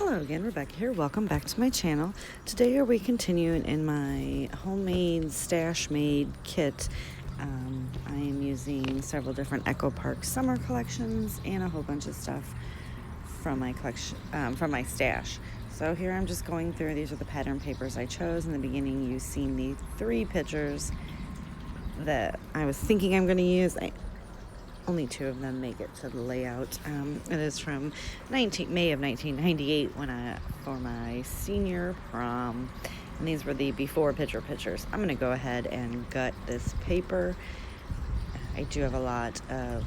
Hello again, Rebecca here. Welcome back to my channel. Today are we continuing in my homemade stash made kit. I am using several different Echo Park summer collections and a whole bunch of stuff from my collection, from my stash. So here I'm just going through. These are the pattern papers I chose. In the beginning, you've seen the 3 pictures that I was thinking I'm going to use. Only 2 of them make it to the layout. It is from May of 1998 for my senior prom. And these were the before pictures. I'm going to go ahead and gut this paper. I do have a lot of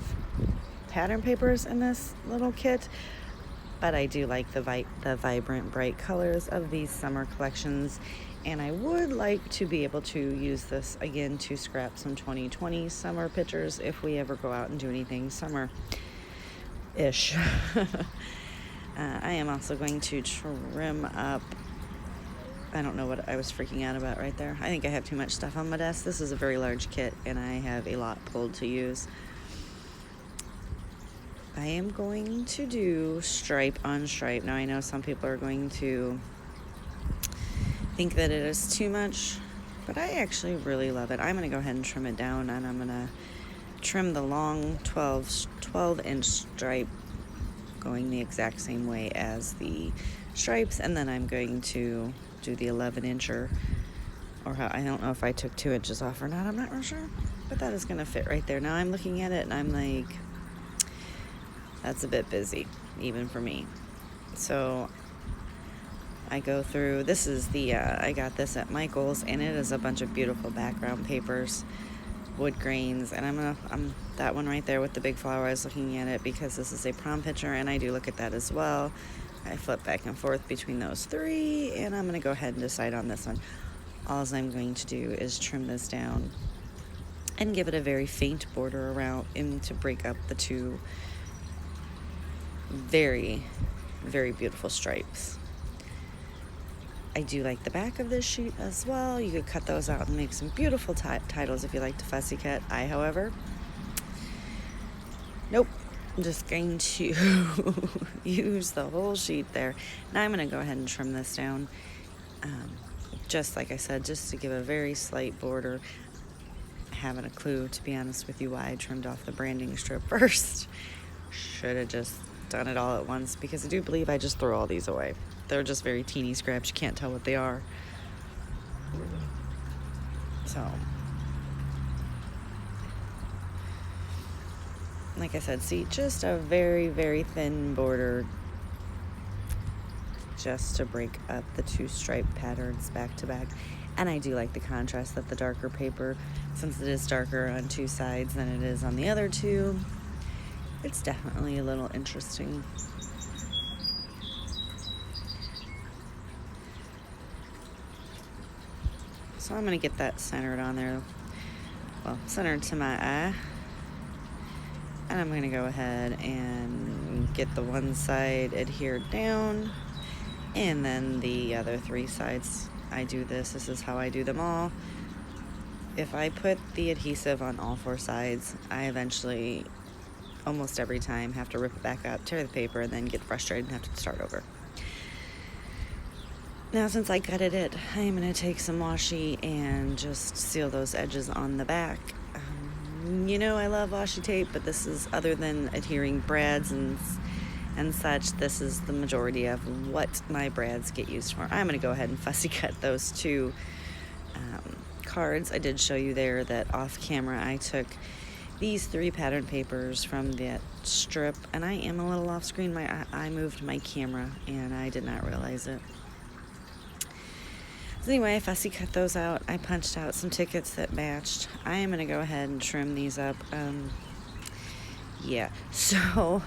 pattern papers in this little kit, but I do like the vibrant, bright colors of these summer collections. And I would like to be able to use this again to scrap some 2020 summer pictures if we ever go out and do anything summer-ish. I am also going to trim up. I don't know what I was freaking out about right there. I think I have too much stuff on my desk. This is a very large kit, and I have a lot pulled to use. I am going to do stripe on stripe. Now, I know some people are going to think that it is too much, but I actually really love it. I'm going to go ahead and trim it down, and I'm going to trim the long 12-inch stripe going the exact same way as the stripes, and then I'm going to do the 11-incher, or I don't know if I took 2 inches off or not. I'm not real sure, but that is going to fit right there. Now I'm looking at it and I'm like, that's a bit busy, even for me. So I go through, this is the, I got this at Michael's, and it is a bunch of beautiful background papers, wood grains, and I'm that one right there with the big flower. I was looking at it because this is a prom picture, and I do look at that as well. I flip back and forth between those 3, and I'm going to go ahead and decide on this one. All I'm going to do is trim this down and give it a very faint border around to break up the 2 very, very beautiful stripes. I do like the back of this sheet as well. You could cut those out and make some beautiful titles if you like to fussy cut. However, nope. I'm just going to use the whole sheet there. Now I'm going to go ahead and trim this down. Just like I said, just to give a very slight border. I haven't a clue, to be honest with you, why I trimmed off the branding strip first. Should have just done it all at once, because I do believe I just throw all these away. They're just very teeny scraps. You can't tell what they are. So, like I said, see, just a very, very thin border just to break up the 2 stripe patterns back to back. And I do like the contrast that the darker paper, since it is darker on 2 sides than it is on the other 2, it's definitely a little interesting. So I'm going to get that centered on there, well, centered to my eye. And I'm going to go ahead and get the one side adhered down, and then the other 3 sides. I do this. This is how I do them all. If I put the adhesive on all 4 sides, I eventually, almost every time, have to rip it back up, tear the paper, and then get frustrated and have to start over. Now, since I gutted it, I am going to take some washi and just seal those edges on the back. You know, I love washi tape, but this is, other than adhering brads and such, this is the majority of what my brads get used for. I'm going to go ahead and fussy cut those 2 cards. I did show you there that off camera I took these 3 pattern papers from that strip, and I am a little off screen. I moved my camera and I did not realize it. So anyway, I fussy cut those out. I punched out some tickets that matched. I am going to go ahead and trim these up. Yeah, so,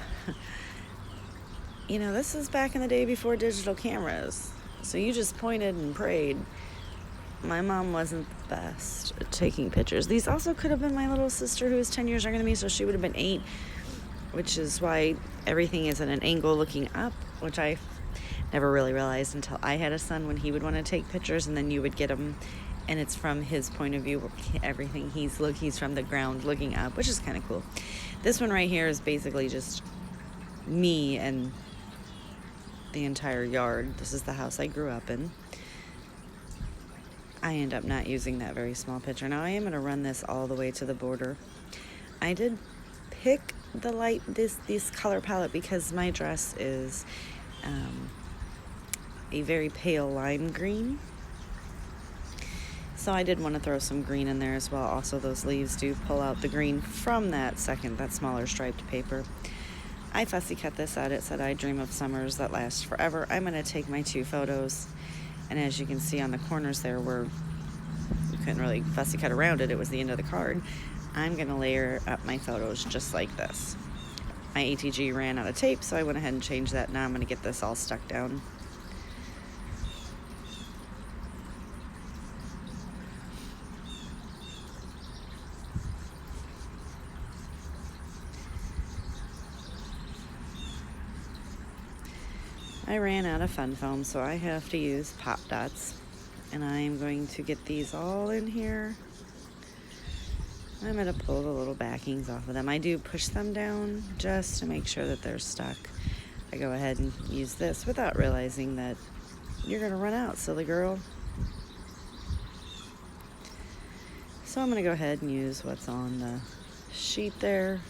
you know, this is back in the day before digital cameras. So you just pointed and prayed. My mom wasn't the best at taking pictures. These also could have been my little sister, who is 10 years younger than me, so she would have been 8, which is why everything is at an angle looking up, which I never really realized until I had a son, when he would want to take pictures, and then you would get him, and it's from his point of view. Everything he's from the ground looking up, which is kind of cool. This one right here is basically just me and the entire yard. This is the house I grew up in. I end up not using that very small picture. Now I am going to run this all the way to the border. I did pick this color palette because my dress is a very pale lime green. So I did want to throw some green in there as well. Also, those leaves do pull out the green from that smaller striped paper. I fussy cut this out. It said, I dream of summers that last forever. I'm going to take my 2 photos. And as you can see on the corners there where you couldn't really fussy cut around it, it was the end of the card. I'm going to layer up my photos just like this. My ATG ran out of tape, so I went ahead and changed that. Now I'm going to get this all stuck down. I ran out of fun foam, so I have to use pop dots. And I'm going to get these all in here. I'm going to pull the little backings off of them. I do push them down just to make sure that they're stuck. I go ahead and use this without realizing that you're going to run out, silly girl. So I'm going to go ahead and use what's on the sheet there.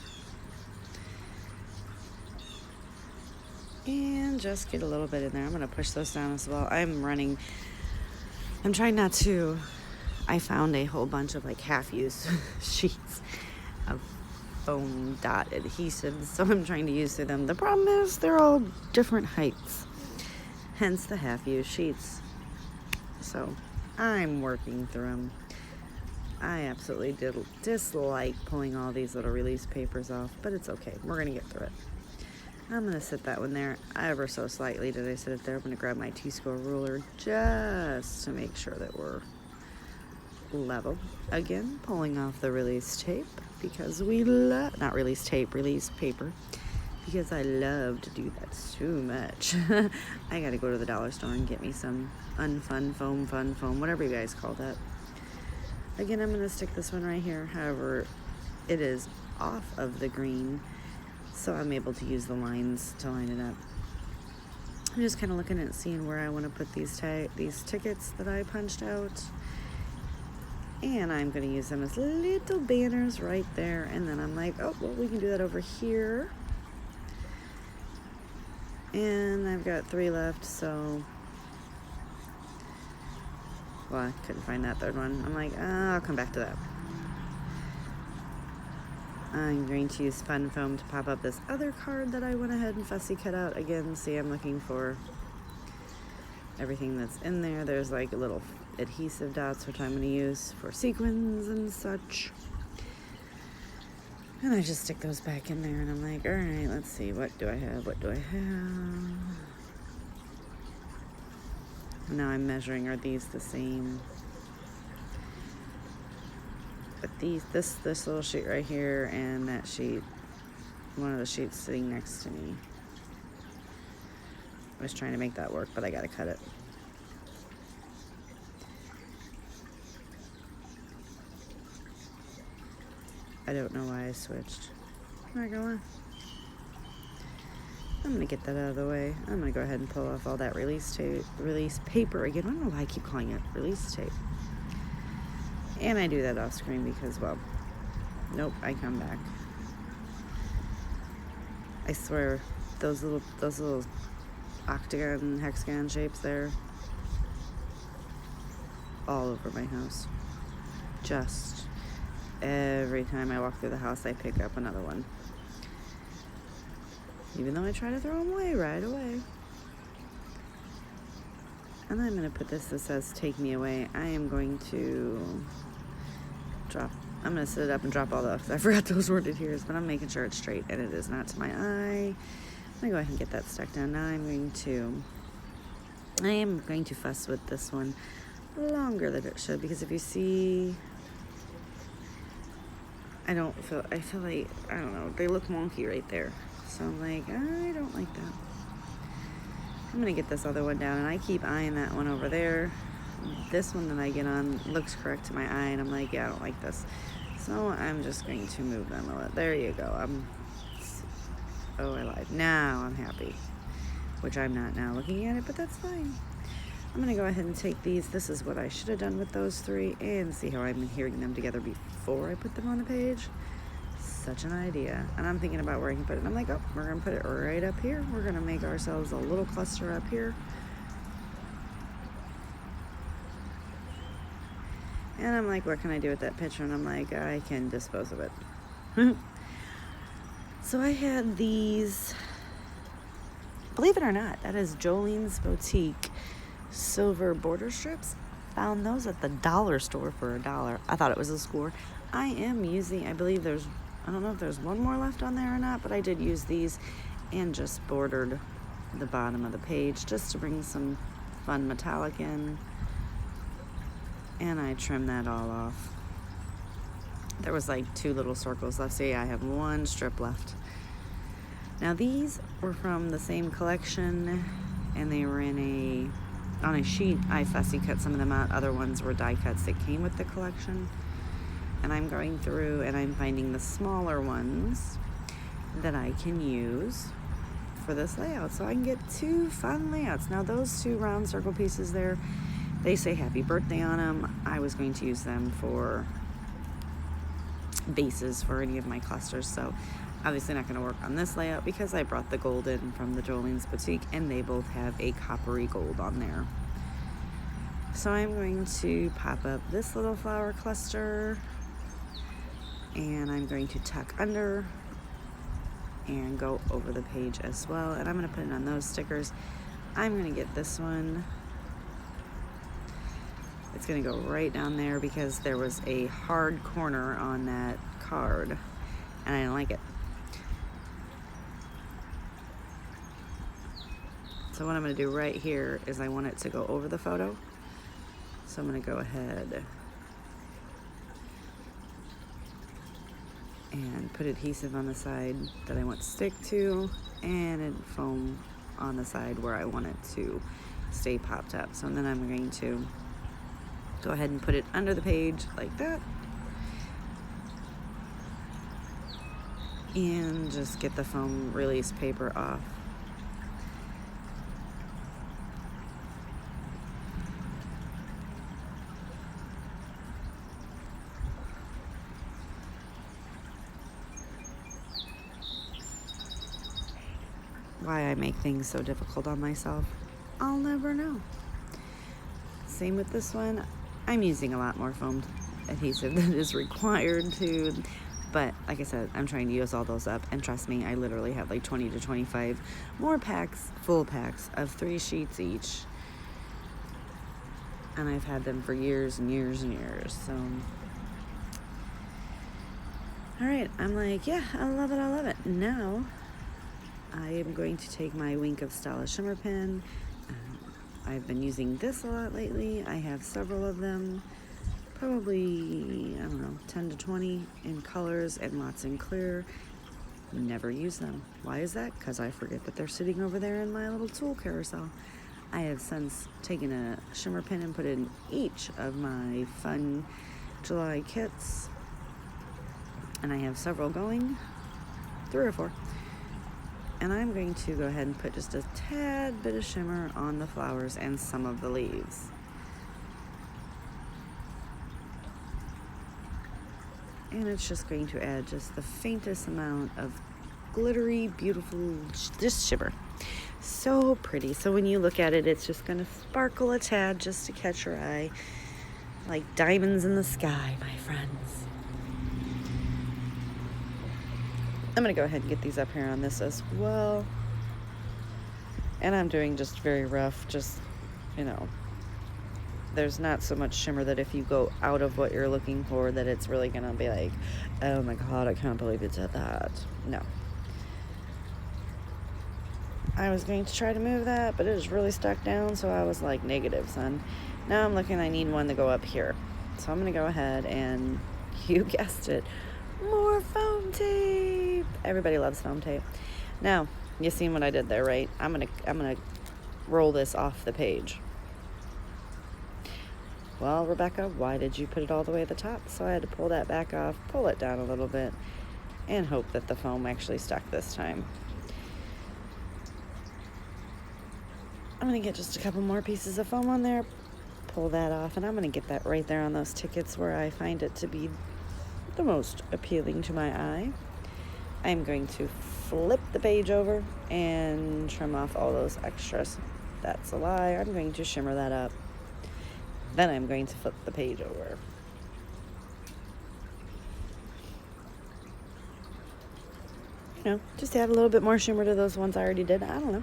And just get a little bit in there. I'm going to push those down as well. I'm trying not to. I found a whole bunch of like half-used sheets of foam dot adhesives, so I'm trying to use through them. The problem is they're all different heights, hence the half-used sheets. So I'm working through them. I absolutely dislike pulling all these little release papers off, but it's okay. We're going to get through it. I'm going to sit that one there. Ever so slightly did I sit it there. I'm going to grab my T-score ruler just to make sure that we're level. Again, pulling off the release tape because not release tape, release paper, because I love to do that so much. I got to go to the dollar store and get me some fun foam, whatever you guys call that. Again, I'm going to stick this one right here. However, it is off of the green, so I'm able to use the lines to line it up. I'm just kind of looking at seeing where I want to put these tickets that I punched out. And I'm going to use them as little banners right there. And then I'm like, oh, well, we can do that over here. And I've got 3 left, so... Well, I couldn't find that third one. I'm like, I'll come back to that. I'm going to use fun foam to pop up this other card that I went ahead and fussy cut out. Again, see, I'm looking for everything that's in there. There's like little adhesive dots, which I'm going to use for sequins and such. And I just stick those back in there, and I'm like, all right, let's see, what do I have? Now I'm measuring, are these the same? But this little sheet right here and that sheet, one of the sheets sitting next to me. I was trying to make that work, but I gotta cut it. I don't know why I switched. I'm not gonna lie. I'm gonna get that out of the way. I'm gonna go ahead and pull off all that release paper again. I don't know why I keep calling it release tape. And I do that off screen because, well, nope, I come back. I swear, those little octagon, hexagon shapes there, all over my house. Just every time I walk through the house, I pick up another one. Even though I try to throw them away right away. And then I'm going to put this that says take me away. I am going to I'm going to sit it up and drop all those. I forgot those weren't adheres, but I'm making sure it's straight, and it is not to my eye. I'm going to go ahead and get that stuck down. Now I am going to fuss with this one longer than it should, because if you see, I feel like, I don't know, they look wonky right there. So I'm like, I don't like that. I'm going to get this other one down, and I keep eyeing that one over there. This one that I get on looks correct to my eye, and I'm like, yeah, I don't like this. So I'm just going to move them a little. There you go. I lied. Now I'm happy. which I'm not now looking at it, but that's fine. I'm going to go ahead and take these. This is what I should have done with those three, and see how I'm adhering them together before I put them on the page. Such an idea. And I'm thinking about where I can put it. And I'm like, oh, we're going to put it right up here. We're going to make ourselves a little cluster up here. And I'm like, what can I do with that picture? And I'm like, I can dispose of it. So I had these, believe it or not, that is Jolene's Boutique silver border strips. Found those at the dollar store for $1. I thought it was a score. I am using, I believe there's, I don't know if there's one more left on there or not, but I did use these and just bordered the bottom of the page just to bring some fun metallic in. And I trimmed that all off. There was like 2 little circles left. See, I have 1 strip left. Now these were from the same collection, and they were on a sheet. I fussy cut some of them out. Other ones were die cuts that came with the collection. And I'm going through and I'm finding the smaller ones that I can use for this layout. So I can get 2 fun layouts. Now those 2 round circle pieces there, they say happy birthday on them. I was going to use them for bases for any of my clusters. So obviously not going to work on this layout because I brought the gold in from the Jolene's Boutique and they both have a coppery gold on there. So I'm going to pop up this little flower cluster and I'm going to tuck under and go over the page as well. And I'm going to put it on those stickers. I'm going to get this one. It's going to go right down there because there was a hard corner on that card and I didn't like it. So what I'm going to do right here is I want it to go over the photo. So I'm going to go ahead and put adhesive on the side that I want to stick to and foam on the side where I want it to stay popped up. So then I'm going to go ahead and put it under the page like that and just get the foam release paper off. Why I make things so difficult on myself, I'll never know. Same with this one. I'm using a lot more foam adhesive than is required to, but like I said, I'm trying to use all those up, and trust me, I literally have like 20 to 25 more packs, full packs of 3 sheets each, and I've had them for years and years and years. So all right, I'm like, yeah, I love it, I love it. Now I am going to take my Wink of Stella shimmer pen. I've been using this a lot lately. I have several of them, probably, I don't know, 10 to 20 in colors and lots in clear. Never use them. Why is that? Because I forget that they're sitting over there in my little tool carousel. I have since taken a shimmer pen and put it in each of my fun July kits. And I have several going, 3 or 4. And I'm going to go ahead and put just a tad bit of shimmer on the flowers and some of the leaves. And it's just going to add just the faintest amount of glittery, beautiful, just shimmer. So pretty. So when you look at it, it's just going to sparkle a tad just to catch your eye. Like diamonds in the sky, my friends. I'm going to go ahead and get these up here on this as well. And I'm doing just very rough, just, you know, there's not so much shimmer that if you go out of what you're looking for that it's really going to be like, oh my God, I can't believe it did that. No. I was going to try to move that, but it was really stuck down, so I was like, negative, son. Now I'm looking, I need one to go up here. So I'm going to go ahead and, you guessed it, more foam tape. Everybody loves foam tape. Now, you seen what I did there, right? I'm gonna roll this off the page. Well, Rebecca, why did you put it all the way at the top? So I had to pull that back off, pull it down a little bit, and hope that the foam actually stuck this time. I'm going to get just a couple more pieces of foam on there, pull that off, and I'm going to get that right there on those tickets where I find it to be the most appealing to my eye. I'm going to flip the page over and trim off all those extras. That's a lie. I'm going to shimmer that up. Then I'm going to flip the page over. You know, just add a little bit more shimmer to those ones I already did. I don't know.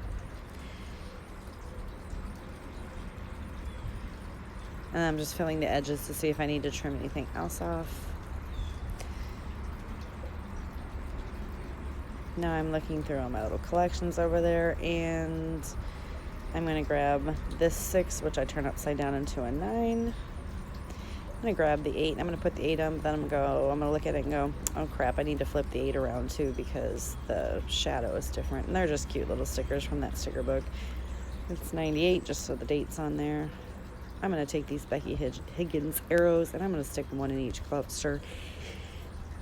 And I'm just filling the edges to see if I need to trim anything else off. Now I'm looking through all my little collections over there, and I'm going to grab this 6, which I turn upside down into a 9. I'm going to grab the 8, and I'm going to put the 8 on, but then I'm going to look at it and go, oh crap, I need to flip the 8 around too because the shadow is different. And they're just cute little stickers from that sticker book. It's 98, just so the date's on there. I'm going to take these Becky Higgins arrows, and I'm going to stick one in each cluster.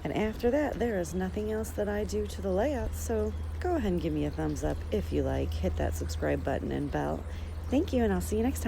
And after that, there is nothing else that I do to the layout, so go ahead and give me a thumbs up if you like. Hit that subscribe button and bell. Thank you, and I'll see you next time.